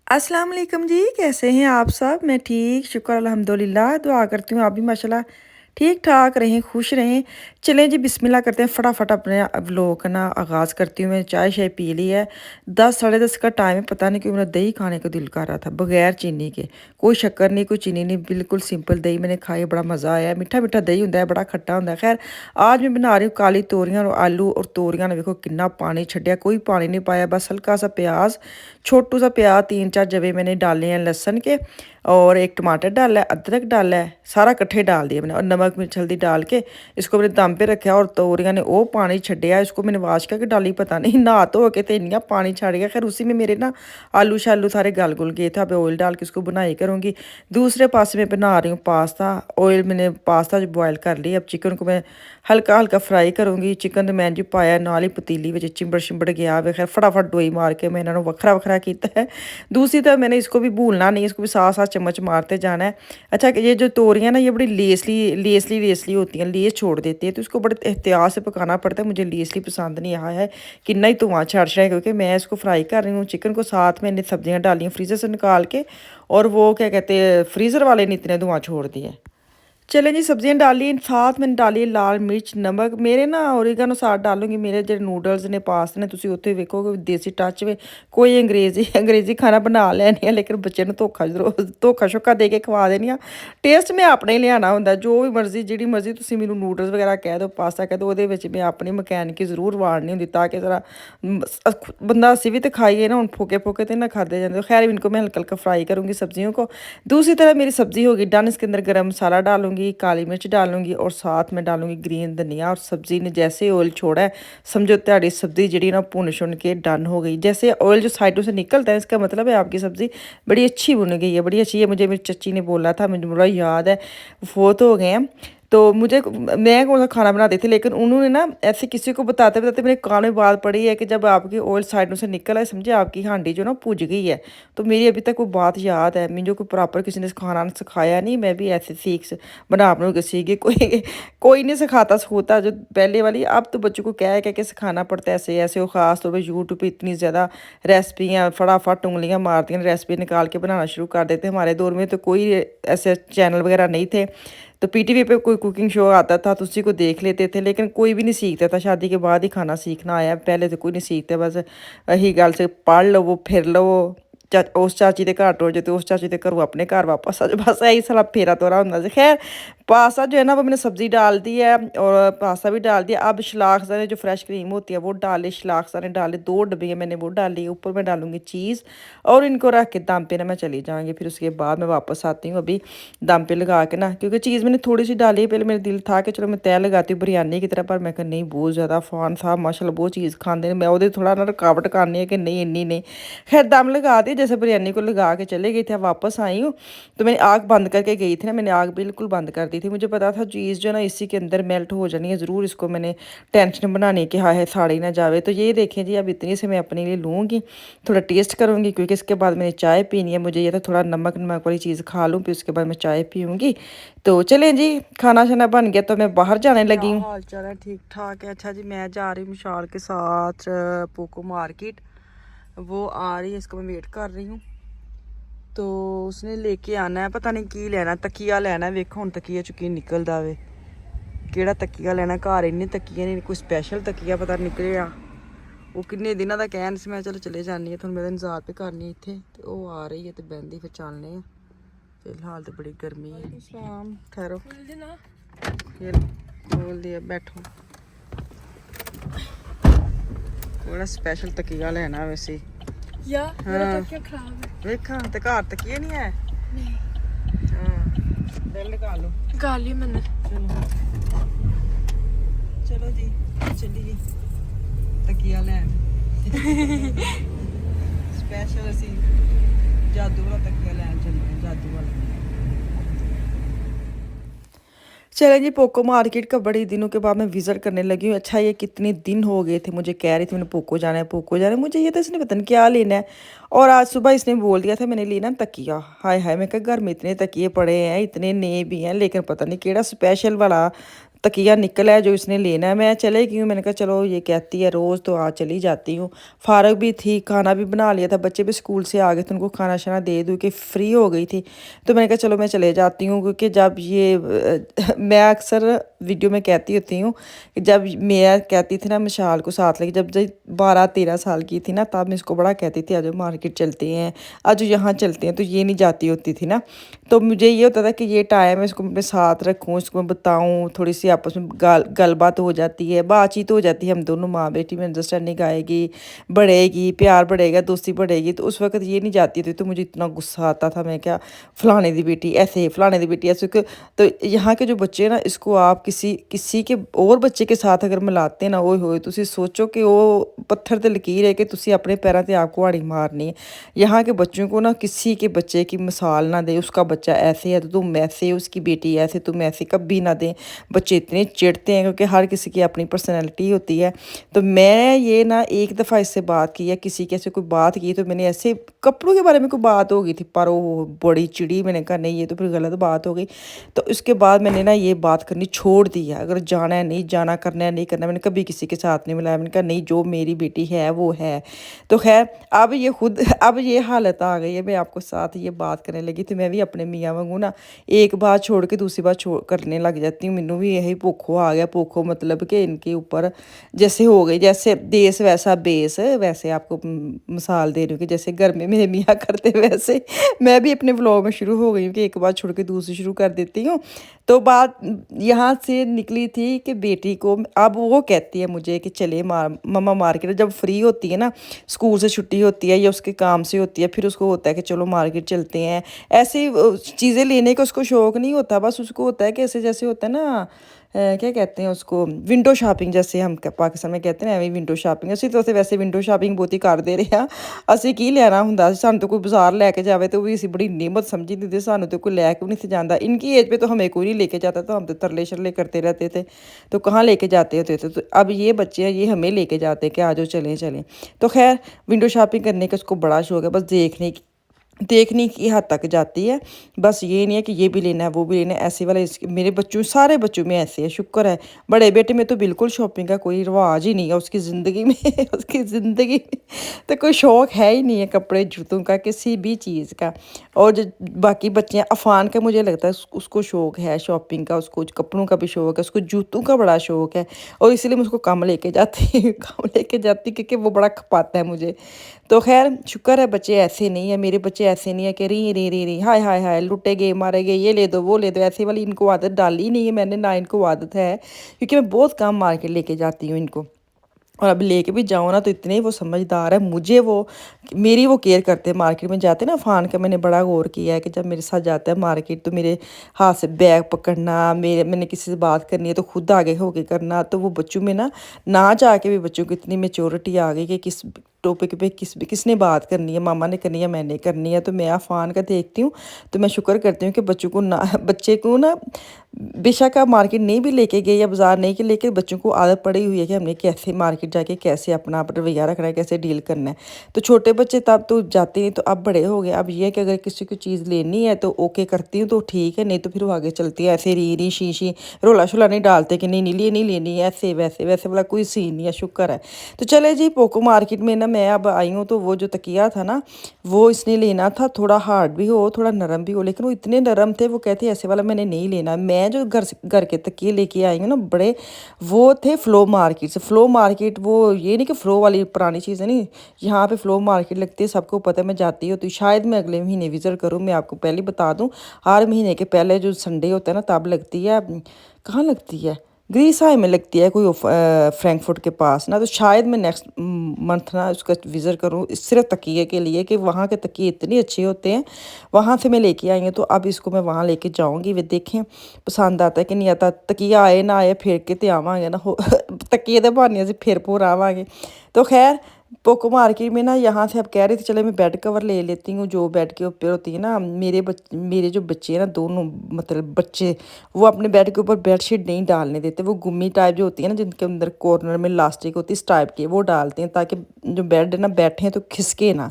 अस्सलाम वालेकुम जी, कैसे हैं आप सब? मैं ठीक, शुक्र अल्हम्दुलिल्लाह। दुआ करती हूँ आप भी माशाल्लाह ठीक-ठाक रहें, खुश रहें। चलें जी बिस्मिल्लाह करते हैं, फटाफट अपने व्लॉग का ना आगाज़ करती हूँ। मैंने चाय-शाय पी ली है। 10 साढ़े 10 का टाइम है, पता नहीं क्यों मेरा दही खाने का दिल कर रहा था, बगैर चीनी के। कोई शक्कर नहीं, कोई चीनी नहीं, बिल्कुल सिंपल दही मैंने खाई, बड़ा मज़ा आया। मीठा-मीठा दही होंदा है, बड़ा खट्टा होंदा है। ख़ैर, आज मैं बना रही हूँ काली तोरियाँ और आलू, और तोरियां ने देखो कितना पानी छड्डिया, कोई पानी नहीं पाया, बस हल्का-सा प्याज़, छोटू सा प्याज 3-4 जवे मैंने डाले हैं लहसुन के, और एक टमाटर डाला है, अदरक डाला है, सारा इकट्ठे डाल दिया मैंने, और नमक मिर्च हल्दी डाल के इसको मैंने दम पे रखा। और तोरियां ने वो पानी छड्डिया, इसको मैंने वाश करके डाली, पता नहीं नहा धो के तो इन्नियां पानी छड़ गया। खैर उसी में मेरे ना आलू शालू सारे गल गुल गए थे। अब ऑयल डाल के इसको बनाई करूँगी। दूसरे पास में बना रही हूँ पास्ता। ऑयल मैंने पास्ता जो बॉयल कर लिया, अब चिकन को मैं हल्का हल्का फ्राई करूँगी। चिकन तो मैं जी पाया नाल ही पतीली में चिंबड़ शिंबड़ गया वे। खैर फटाफट डोई मार के मैं इन्होंने वखरा वखरा किया है। दूसरी तरफ मैंने इसको भी भूलना नहीं, इसको भी साथ साथ चम्मच मारते जाना है। अच्छा, ये जो तोरियां ना ये बड़ी लेसली होती हैं, लेस छोड़ देती है, तो इसको बड़े एहतियात से पकाना पड़ता है। मुझे लेसली पसंद नहीं आया है, कितना ही धुआं छड़ है, क्योंकि मैं इसको फ्राई कर रही हूँ। चिकन को साथ मैंने सब्जियाँ डाली हैं फ्रीज़र से निकाल के, और वो क्या कहते हैं फ्रीज़र वाले ने इतने धुआं छोड़ दिए। चलें जी, सब्जियां डाली, साथ मैंने डाली लाल मिर्च नमक। मेरे ना ओरिगेनो साथ डालूंगी। मेरे जो नूडल्स ने पास्ते ने तुसी उत्थे वेखोगे देसी टच में कोई अंग्रेजी खाना बना लैनी है, लेकिन बच्चे ਨੂੰ ਧੋਖਾ ਸ਼ੋਖਾ ਦੇ ਕੇ ਖਵਾ ਦੇਣੀ ਆ। ਟੇਸਟ ਮੈਂ ਆਪਣਾ ਹੀ ਲਿਆਣਾ ਹੁੰਦਾ, ਜੋ ਵੀ ਮਰਜ਼ੀ ਜਿਹੜੀ ਮਰਜ਼ੀ ਤੁਸੀਂ ਮੈਨੂੰ ਨੂਡਲਸ ਵਗੈਰਾ ਕਹਿ ਦਿਓ, ਪਾਸਤਾ ਕਹਿ ਦਿਓ, ਉਹਦੇ ਵਿੱਚ ਮੈਂ ਆਪਣੀ ਮਕੈਨਿਕੀ ਜ਼ਰੂਰ ਵਾੜਨੀ ਹੁੰਦੀ, ਤਾਂ ਕਿ ਜ਼ਰਾ बंदा ਅਸੀਂ भी तो खाइए ना, ਹੁਣ फूके फूके तो ना खाते जाते। खैर इनको मैं हल्का हल्का फ्राई करूँगी सब्जियों को। दूसरी तरफ मेरी सब्जी होगी डन। इसके अंदर गरम मसाला डालूंगी, काली मिर्च डालूंगी, और साथ में डालूंगी ग्रीन धनिया। और सब्जी ने जैसे ऑयल छोड़ा है, समझो ਤੁਹਾਡੀ सब्जी जी ना भुन शुन के डन हो गई। जैसे ऑयल जो साइडों से निकलता है, इसका मतलब है आपकी सब्ज़ी बड़ी अच्छी भुन गई है, बड़ी अच्छी है। मुझे मेरी चच्ची ने बोला था, मुझे बड़ा याद है, फोत हो गए हैं। तो मुझे मैं कौन सा खाना बनाती थी, लेकिन उन्होंने ना ऐसे किसी को बताते बताते मेरे कान में बात पड़ी है कि जब आपकी ऑयल साइडों से निकल है, समझे आपकी हांडी जो ना पुज गई है। तो मेरी अभी तक वो बात याद है। मुझे कोई प्रॉपर किसी ने खाना सिखाया नहीं, मैं भी ऐसे बना के सीख गई। कोई नहीं सिखाता सिखोता जो पहले वाली। अब तो बच्चों को कह के सिखाना पड़ता है ऐसे ऐसे। वो ख़ास तौर पर यूट्यूब पर इतनी ज़्यादा रेसिपियाँ फटाफट उंगलियाँ मारती हैं, रेसिपी निकाल के बनाना शुरू कर देते हैं। हमारे दौर में तो कोई ऐसे चैनल वगैरह नहीं थे, तो पीटीवी पे कोई कुकिंग शो आता था तो उसी को देख लेते थे, लेकिन कोई भी नहीं सीखता था। शादी के बाद ही खाना सीखना आया, पहले तो कोई नहीं सीखता। बस यही गल से पढ़ लवो फिर लवो, उस चाची के घर टुर जाओ तो उस चाची के घरों अपने घर वापस आ जाओ, बस यही सारा फेरा तोरा होंदा सी। खैर पास्ता जो है ना वो मैंने सब्ज़ी डाल दी है, और पास्ता भी डाल दिया। अब शलाख्स ने जो फ्रेश क्रीम होती है वो डाली, शलाख्स ने डाले, 2 डब्बियाँ मैंने वो डाली। ऊपर मैं डालूंगी चीज़, और इनको रख के दम पे ना मैं चली जाऊँगी। फिर उसके बाद मैं वापस आती हूँ अभी दम पे लगा के ना, क्योंकि चीज़ मैंने थोड़ी सी डाली है। पहले मेरा दिल था कि चलो मैं तय लगाती हूँ बिरयानी की तरह, पर मैं कहा नहीं, बहुत ज़्यादा फ़ान साहब माशाल्लाह बहुत चीज़ खाते हैं, मैं वो थोड़ा ना रुकावट करनी है कि नहीं इन्नी नहीं। खैर दम लगा दी, जैसे बिरयानी को लगा के चले गई थी। वापस आई हूँ तो मैंने आग बंद करके गई थी ना, मैंने आग बिल्कुल बंद कर दी थी। मुझे पता था चीज़ जो ना इसी के अंदर मेल्ट हो जानी है ज़रूर। इसको मैंने टेंशन बनाने की है साड़ी ना जावे। तो ये देखें जी, अब इतनी से मैं अपने लिए लूँगी, थोड़ा टेस्ट करूँगी, क्योंकि इसके बाद मैंने चाय पीनी है। मुझे ये था थोड़ा नमक नमक वाली चीज़ खा लूँ, फिर उसके बाद मैं चाय पीऊँगी। तो चलें जी, खाना शाना बन गया तो मैं बाहर जाने लगी हूँ। हाल चाल है? ठीक ठाक है। अच्छा जी, मैं जा रही हूँ विशाल के साथ पोको मार्केट। वो आ रही है, इसको मैं वेट कर रही हूँ। तो उसने लेके आना है, पता नहीं की लेना, तकिया लेना है। वेखो हम तकिया चुकी निकलदा वे, केड़ा तकिया लेना। घर इन्ने तकिया नहीं, कोई स्पैशल तकिया पता निकले आ। वो किन्ने दिनों का कहन से, मैं चलो चले जानी है, थोड़ा मेरा इंतजार पे करनी इत्थे। तो वो आ रही है तो बहती फिर चलने हैं। फिलहाल तो बड़ी गर्मी है। शाम ठहरो, खोल दिया, बैठो। बड़ा स्पैशल तकिया लेना वैसे। हाँ वेखा तो घर तकिया नहीं है। हाँ दिल निकाल लो, निकाल लिया मैंने। चलो जी चलिए तकिया लैन। स्पैशल असी जादू वाला तकिया लैन चले, जादू वाला। चलें जी, पोको मार्केट का बड़े दिनों के बाद मैं विज़िट करने लगी हूँ। अच्छा ये कितने दिन हो गए थे, मुझे कह रही थी मैंने पोको जाना है, पोको जाना है। मुझे ये तो इसने पता नहीं क्या लेना है, और आज सुबह इसने बोल दिया था मैंने लेना तकिया। हाय हाय, मैं कहा घर में इतने तकिए पड़े हैं, इतने नए भी हैं, लेकिन पता नहीं केड़ा स्पेशल वाला तकिया निकला है जो इसने लेना है। मैं चले गई हूँ, मैंने कहा चलो ये कहती है रोज़ तो आज चली जाती हूँ। फारग भी थी, खाना भी बना लिया था, बच्चे भी स्कूल से आ गए थे, उनको खाना शाना दे दूँ कि फ्री हो गई थी। तो मैंने कहा चलो मैं चले जाती हूँ, क्योंकि जब ये मैं अक्सर वीडियो में कहती होती हूँ कि जब मैं कहती थी ना मिशाल को साथ लेके, जब जब 12-13 साल की थी ना, तब मैं इसको बड़ा कहती थी आज मार्केट चलते हैं, आज यहाँ चलते हैं, तो ये नहीं जाती होती थी ना। तो मुझे ये होता था कि ये टाइम है, इसको अपने साथ रखूँ, इसको मैं बताऊँ, थोड़ी सी आपस में गलबात हो जाती है, बातचीत हो जाती है, हम दोनों माँ बेटी में अंडरस्टैंडिंग आएगी, बढ़ेगी, प्यार बढ़ेगा, दोस्ती बढ़ेगी। तो उस वक्त ये नहीं जाती थी, तो मुझे इतना गुस्सा आता था, मैं क्या फलाने दी बेटी ऐसे, फलाने दी बेटी ऐसे। तो यहाँ के जो बच्चे हैं ना, इसको आप किसी किसी के और बच्चे के साथ अगर मिलाते हैं ना, ओए होए, तुसी सोचो कि वो पत्थर ते लकीर है कि तुसी अपने पैरों ते आप कुहाड़ी मारनी है। यहाँ के बच्चों को ना किसी के बच्चे की मिसाल ना दे, उसका बच्चा ऐसे है तो तुम ऐसे, उसकी बेटी ऐसे तुम ऐसे, कभी ना दें। बच्चे इतने चिढ़ते हैं, क्योंकि हर किसी की अपनी पर्सनैलिटी होती है। तो मैं ये ना एक दफ़ा इससे बात की है, किसी के ऐसे कोई बात की, तो मैंने ऐसे कपड़ों के बारे में कोई बात हो गई थी, पर वो बड़ी चिड़ी, मैंने कहा नहीं ये तो फिर गलत बात हो गई। तो उसके बाद मैंने ना ये बात करनी छोड़ दी है, अगर जाना है नहीं जाना, करना है नहीं करना, मैंने कभी किसी के साथ नहीं मिलाया। मैंने कहा नहीं, जो मेरी बेटी है वो है। तो खैर अब ये खुद अब ये हालत आ गई है, मैं आपको साथ ये बात करने लगी तो मैं भी अपने मियाँ वांगू ना एक बात छोड़ के दूसरी बात छोड़ करने लग जाती हूँ। मैनू भी यही भुखो आ गया, भुखो मतलब कि इनके ऊपर जैसे हो गई, जैसे देश वैसा बेस, वैसे आपको मिसाल दे रही हूँ कि जैसे घर में मेरे मियाँ करते वैसे मैं भी अपने व्लॉग में शुरू हो गई हूँ कि एक बात छोड़ के दूसरी शुरू कर देती हूँ। तो बात यहाँ से निकली थी कि बेटी को अब वो कहती है मुझे कि चले मम्मा मार्केट, जब फ्री होती है ना, स्कूल से छुट्टी होती है या उसके काम से होती है, फिर उसको होता है कि चलो मार्केट चलते हैं। ऐसी चीज़ें लेने का उसको शौक़ नहीं होता, बस उसको होता है कि ऐसे जैसे होता है ना, क्या कहते हैं उसको, विंडो शॉपिंग, जैसे हम पाकिस्तान में कहते हैं ना, विंडो शॉपिंग। ਅਸੀਂ तो वैसे विंडो शॉपिंग बहुत ही करते रहे हैं। ਅਸੀਂ ਕੀ ਲੈਣਾ ਹੁੰਦਾ ਸੀ, ਸਾਨੂੰ तो कोई बाजार लेके जावे तो भी ਅਸੀਂ बड़ी नेमत समझी दी, ਸਾਨੂੰ तो कोई लेके भी नहीं से जाता। इनकी एज पे तो हमें कोई नहीं लेके जाता, तो हम तो तरले शरले करते रहते थे, तो कहाँ लेके जाते होते थे। तो अब ये बच्चे हैं, ये हमें लेके जाते हैं कि आ जाओ चलें चलें। तो खैर विंडो शॉपिंग करने का उसको बड़ा शौक है, बस देखने की हद तक जाती है। बस ये नहीं है कि ये भी लेना है वो भी लेना है, ऐसे वाला मेरे बच्चों, सारे बच्चों में ऐसे है, शुक्र है। बड़े बेटे में तो बिल्कुल शॉपिंग का कोई रिवाज ही नहीं है उसकी ज़िंदगी में उसकी ज़िंदगी में तो कोई शौक़ है ही नहीं है कपड़े जूतों का, किसी भी चीज़ का। और जो बाकी बच्चे हैं, अफ़ान का मुझे लगता है उसको शौक़ है शॉपिंग का, उसको कपड़ों का भी शौक़ है, उसको जूतों का बड़ा शौक़ है। और इसलिए मैं उसको कम लेके जाती कम लेके जाती क्योंकि वो बड़ा खपाता है मुझे। तो खैर शुक्र है बच्चे ऐसे नहीं है, मेरे बच्चे ऐसे नहीं है कि री री री री हाय हाय हाय लुटे गए मारे गए, ये ले दो वो ले दो, ऐसे वाली इनको आदत डाली नहीं है मैंने, ना इनको आदत है, क्योंकि मैं बहुत कम मार्केट लेके जाती हूँ इनको। और अभी लेके भी जाऊँ ना तो इतने वो समझदार है, मुझे वो मेरी वो केयर करते हैं। मार्केट में जाते हैं ना, फ़ान का मैंने बड़ा गौर किया है कि जब मेरे साथ जाता है मार्केट तो मेरे हाथ से बैग पकड़ना, मैंने किसी से बात करनी है तो खुद आगे होके करना। तो वो बच्चों में ना जाके भी बच्चों को इतनी मेच्योरिटी आ गई कि किस टॉपिक पे किसने बात करनी है, मामा ने करनी है मैंने करनी है। तो मैं अफ़ान का देखती हूँ तो मैं शुक्र करती हूँ कि बच्चे को ना बेशक आप मार्केट नहीं भी लेके गए या बाज़ार नहीं के लेके, बच्चों को आदत पड़ी हुई है कि हमने कैसे मार्केट जाके कैसे अपना रवैया रखना है, कैसे डील करना है। तो छोटे बच्चे तब तो जाते नहीं, तो अब बड़े हो गए। अब ये है कि अगर किसी को चीज़ लेनी है तो ओके करती हूँ तो ठीक है, नहीं तो फिर वो आगे चलती है। ऐसे री री शी रोला शोला नहीं डालते कि नहीं नहीं लेनी है, ऐसे वैसे वैसे वाला कोई सीन नहीं है, शुक्र है। तो चले जी पोको मार्केट में ना मैं अब आई हूँ, तो वो जो तकिया था ना वो इसने लेना था, थोड़ा हार्ड भी हो थोड़ा नरम भी हो, लेकिन वो इतने नरम थे, वो कहते ऐसे वाला मैंने नहीं लेना। मैं जो घर के तकिए लेके आई हूँ ना बड़े, वो थे फ़्लो मार्केट से। फ़्लो मार्केट वो ये नहीं कि फ़्लो वाली पुरानी चीज़ें नहीं, यहाँ पे फ़्लो मार्केट लगती है, सबको पता है, मैं जाती होती, शायद मैं अगले महीने विज़िट करूँ। मैं आपको पहले बता दूँ, हर महीने के पहले जो संडे होता है ना तब लगती है। कहाँ लगती है, ग्रीस हाई में लगती है कोई फ्रैंकफर्ट के पास ना। तो शायद मैं नेक्स्ट मंथ ना उसका विज़िट करूँ सिर्फ तकिए के लिए, कि वहाँ के तकिए इतने अच्छे होते हैं। वहाँ से मैं लेके आई हूँ, तो अब इसको मैं वहाँ लेके जाऊँगी, वे देखें पसंद आता है कि नहीं आता। तकिया आए ना आए फिर के ते आवांगे ना तकिए दे बहाने से फिर पोर आवांगे। तो खैर पोको मार्केट में ना यहाँ से अब कह रही थी चले मैं बेड कवर ले लेती हूँ, जो बेड के ऊपर होती है ना। मेरे जो बच्चे हैं ना, दोनों मतलब बच्चे, वो अपने बेड के ऊपर बेडशीट नहीं डालने देते। वो गुम्मी टाइप जो होती है ना, जिनके अंदर कॉर्नर में इलास्टिक होती है इस टाइप की, वो डालते हैं ताकि जो बेड है ना बैठें तो खिसके ना।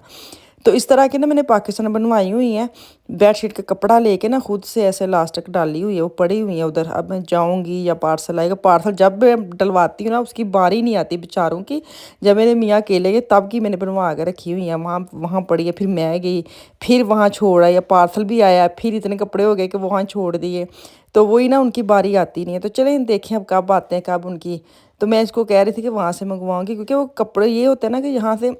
तो इस तरह की ना मैंने पाकिस्तान बनवाई हुई हैं। बेडशीट का कपड़ा लेके ना खुद से ऐसे इलास्टिक डाली हुई है, वो पड़ी हुई है उधर। अब मैं जाऊंगी या पार्सल आएगा, पार्सल जब मैं डलवाती हूँ ना उसकी बारी नहीं आती बेचारों की। जब मेरे मियाँ अकेले गए तब की मैंने बनवा के रखी हुई है, वहाँ वहाँ पड़ी है। फिर मैं गई, फिर वहाँ छोड़ आया, पार्सल भी आया, फिर इतने कपड़े हो गए कि वहाँ छोड़ दिए। तो वही ना उनकी बारी आती नहीं है। तो चलें देखें अब कब आते हैं, कब उनकी। तो मैं इसको कह रही थी कि वहाँ से मंगवाऊंगी, क्योंकि वो कपड़े ये होते हैं ना कि यहाँ से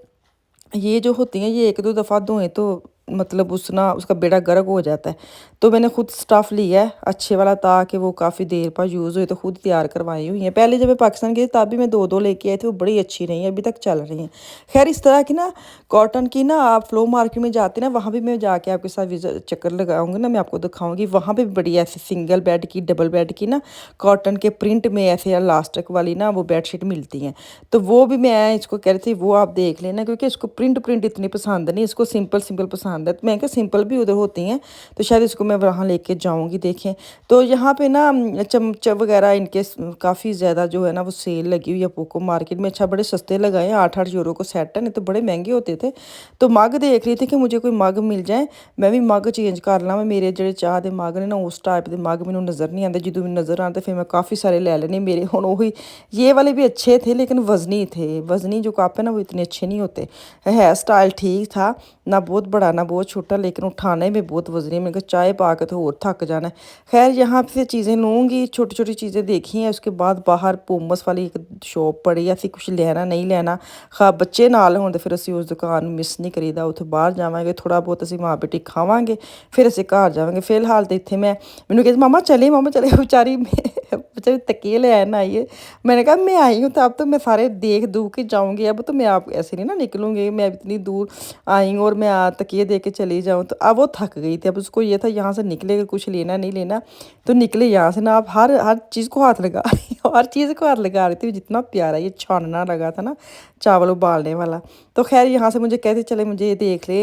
ये जो होती हैं ये एक दो दफ़ा धोएं तो मतलब उस ना उसका बेड़ा गर्क हो जाता है। तो मैंने खुद स्टफ़ लिया है अच्छे वाला, ताकि वो काफ़ी देर पर यूज़ हुए। तो खुद तैयार करवाई हुई हैं। पहले जब मैं पाकिस्तान गई तब भी मैं दो दो लेके आई थी, वो बड़ी अच्छी रही हैं, अभी तक चल रही हैं। खैर इस तरह की ना कॉटन की ना आप फ्लो मार्केट में जाते ना, वहाँ भी मैं जाके आपके साथ विजिट चक्कर लगाऊंगी ना, मैं आपको दिखाऊंगी। वहाँ पे भी बड़ी ऐसी सिंगल बेड की, डबल बेड की ना कॉटन के प्रिंट में ऐसे इलास्टिक वाली ना वो बेडशीट मिलती हैं। तो वो भी मैं इसको कह रही थी वो आप देख लेना, क्योंकि इसको प्रिंट प्रिंट इतनी पसंद नहीं, इसको सिंपल सिंपल पसंद है। तो मैं क्या सिंपल भी उधर होती हैं, तो शायद इसको मैं वहाँ लेके जाऊँगी। देखें तो यहाँ पे ना चमच वगैरह इनके काफ़ी ज़्यादा जो है ना वो सेल लगी हुई है पोको मार्केट में। अच्छा बड़े सस्ते लगाए हैं, 8-8 यूरो को सेट है, नहीं तो बड़े महंगे होते थे। तो मग देख रही थी कि मुझे कोई मग मिल जाए, मैं भी मग चेंज कर ਲਾਂ। मेरे ਜਿਹੜੇ ਚਾਹ ਦੇ ਮਗ ਨੇ ਨਾ उस टाइप ਦੇ मग ਮੈਨੂੰ नज़र नहीं आते, ਜਦੋਂ ਮੈਨੂੰ नज़र आते फिर मैं काफ़ी सारे ले लेने मेरे। ਹੁਣ ਉਹੀ ये वाले भी अच्छे थे लेकिन वज़नी थे, वज़नी जो कप है ना वो इतने अच्छे नहीं होते। हेयर स्टाइल ठीक था, ना बहुत बड़ा ना बहुत छोटा, लेकिन उठाने में बहुत वज़नी। मैंने कहा चाय पा के तो और थक जाना है। खैर यहाँ से चीज़ें लूँगी, छोटी छोटी चीज़ें देखी हैं। उसके बाद बाहर पोमस वाली एक शॉप पड़ी, ਅਸੀਂ कुछ लेना नहीं लेना, खा बच्चे नाल होण ते फिर ਅਸੀਂ उस दुकान मिस नहीं करीदा। ਉੱਥੇ ਬਾਹਰ ਜਾਵਾਂਗੇ, ਥੋੜਾ ਬਹੁਤ ਅਸੀਂ ਮਾਂ ਬੇਟੀ ਖਾਵਾਂਗੇ, ਫਿਰ ਅਸੀਂ ਘਰ ਜਾਵਾਂਗੇ। ਫਿਲਹਾਲ ਤੇ ਇੱਥੇ मैं मैंने कहा मामा चले बेचारी बेचारी तकिए ले आए ना आइए। मैंने कहा मैं आई हूँ तो अब तो मैं सारे देख दूख के जाऊँगी, अब तो मैं आप ऐसे नहीं ना निकलूँगी, मैं इतनी दूर आई हूँ और मैं तकिए दे के चली जाऊँ। तो अब वो थक गई थी, अब उसको ये था यहाँ से निकले कुछ लेना नहीं लेना, तो निकले यहाँ से ना। आप हर हर चीज़ को हाथ लगा रही हर चीज़ को हाथ लगा रही थी। जितना प्यारा ये छानना लगा था ना, चावल उबालने वाला। तो खैर यहाँ से मुझे कहते चले मुझे ये देख ले,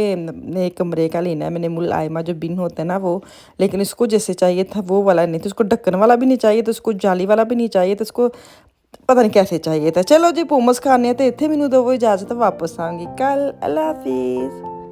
एक कमरे का लेना है मैंने, मुलायमा जो बिन होता है ना वो। लेकिन इसको जैसे चाहिए था वो वाला नहीं था, उसको ढक्कन वाला भी नहीं चाहिए, तो उसको जाली वाला भी नहीं चाहिए, तो उसको पता नहीं कैसे चाहिए था। चलो जी पोमस खाने तो इतने मैनू दो इजाज़त, वापस आऊँगी कल। अल्लाह हाफिज़।